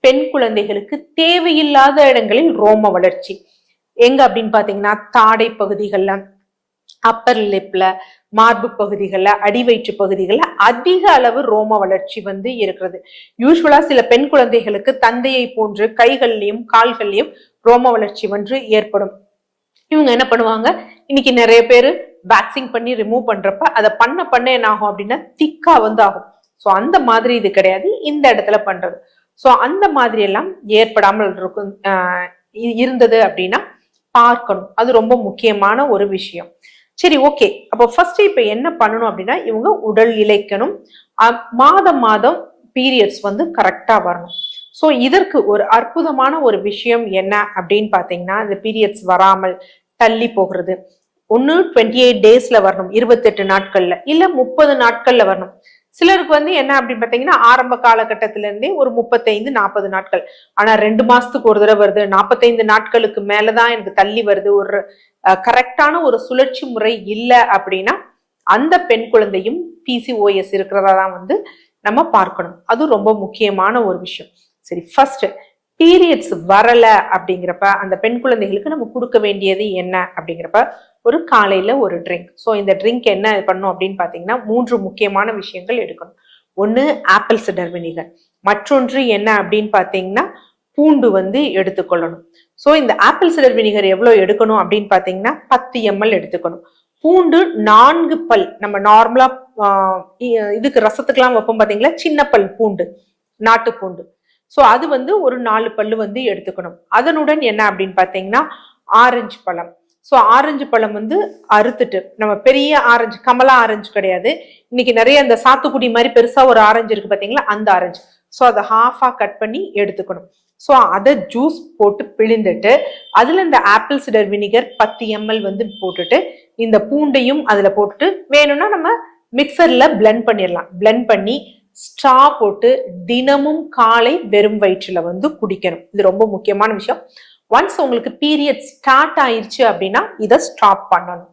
பெண் குழந்தைகளுக்கு தேவையில்லாத இடங்களில் ரோம வளர்ச்சி எங்க அப்படின்னு பாத்தீங்கன்னா தாடை பகுதிகள்ல, அப்பர் லிப்ல, மார்பு பகுதிகள்ல, அடிவயிற்று பகுதிகள்ல அதிக அளவு ரோம வளர்ச்சி இருக்கிறது. யூஸ்வலா சில பெண் குழந்தைகளுக்கு தந்தையை போன்று கைகள்லயும் கால்கள்லயும் ரோம வளர்ச்சி ஏற்படும். இவங்க என்ன பண்ணுவாங்க, இன்னைக்கு நிறைய பேரு வேக்சிங் பண்ணி ரிமூவ் பண்றப்ப அதை பண்ண என்ன ஆகும் அப்படின்னா திக்கா ஆகும். சோ அந்த மாதிரி இது கிடையாது, இந்த இடத்துல பண்றது. சோ அந்த மாதிரி எல்லாம் ஏற்படாமல் இருக்கும் இருந்தது அப்படின்னா பார்க்கணும். அது ரொம்ப முக்கியமான ஒரு விஷயம். சரி, ஓகே. அப்போ ஃபர்ஸ்ட் இப்ப என்ன பண்ணணும் அப்படின்னா, இவங்க உடல் இளைக்கணும். மாதம் பீரியட்ஸ் கரெக்டா வரணும். சோ இதற்கு ஒரு அற்புதமான ஒரு விஷயம் என்ன அப்படின்னு பாத்தீங்கன்னா, இந்த பீரியட்ஸ் வராமல் தள்ளி போகிறது. ஒன்னு 28 டேஸ்ல வரணும், 28 நாட்கள்ல, இல்ல 30 நாட்கள்ல வரணும். சிலருக்கு என்ன அப்படின்னு பாத்தீங்கன்னா ஆரம்ப காலகட்டத்தில இருந்தே ஒரு 35-40 நாட்கள். ஆனா 2 மாசத்துக்கு ஒரு தடவை வருது, 45 நாட்களுக்கு மேலதான் எனக்கு தள்ளி வருது, ஒரு கரெக்டான ஒரு சுழற்சி முறை இல்லை அப்படின்னா அந்த பெண் குழந்தையும் PCOS இருக்கிறதா தான் நம்ம பார்க்கணும். அது ரொம்ப முக்கியமான ஒரு விஷயம். சரி, ஃபர்ஸ்ட் பீரியட்ஸ் வரல அப்படிங்கிறப்ப அந்த பெண் குழந்தைகளுக்கு நம்ம கொடுக்க வேண்டியது என்ன அப்படிங்கிறப்ப ஒரு காலையில ஒரு ட்ரிங்க். ஸோ இந்த ட்ரிங்க் என்ன பண்ணும் அப்படின்னு பாத்தீங்கன்னா 3 முக்கியமான விஷயங்கள் எடுக்கணும். ஒன்னு ஆப்பிள் சிடர் வினிகர், மற்றொன்று என்ன அப்படின்னு பாத்தீங்கன்னா பூண்டு எடுத்துக்கொள்ளணும். சோ இந்த ஆப்பிள் சிடர் வினிகர் எவ்வளவு எடுக்கணும் அப்படின்னு பாத்தீங்கன்னா 10 ml எடுத்துக்கணும். பூண்டு 4 பல், நம்ம நார்மலா இதுக்கு ரசத்துக்கெல்லாம் வைப்போம் பாத்தீங்களா, சின்ன பல் பூண்டு, நாட்டு பூண்டு. சோ அது ஒரு 4 பல்லு எடுத்துக்கணும். அதனுடன் என்ன அப்படின்னு பாத்தீங்கன்னா ஆரஞ்சு பழம். சோ ஆரஞ்சு பழம் அறுத்துட்டு, நம்ம பெரிய ஆரஞ்சு, கமலா ஆரஞ்சு கிடையாது, இன்னைக்கு நிறைய அந்த சாத்துக்குடி மாதிரி பெருசா ஒரு ஆரஞ்சு இருக்கு பாத்தீங்களா, அந்த ஆரஞ்சு. சோ அதை ஹாஃபா கட் பண்ணி எடுத்துக்கணும். சோ அதை ஜூஸ் போட்டு பிழிந்துட்டு அதுல இந்த ஆப்பிள் சிடர் வினிகர் 10 ml போட்டுட்டு இந்த பூண்டையும் அதுல போட்டுட்டு வேணும்னா நம்ம மிக்சர்ல பிளெண்ட் பண்ணிடலாம். பிளெண்ட் பண்ணி ஸ்ட்ரா போட்டு தினமும் காலை வெறும் வயிற்றுல குடிக்கணும். இது ரொம்ப முக்கியமான விஷயம். ஒன்ஸ் உங்களுக்கு பீரியட் ஸ்டார்ட் ஆயிடுச்சு அப்படின்னா இதை ஸ்டாப் பண்ணணும்.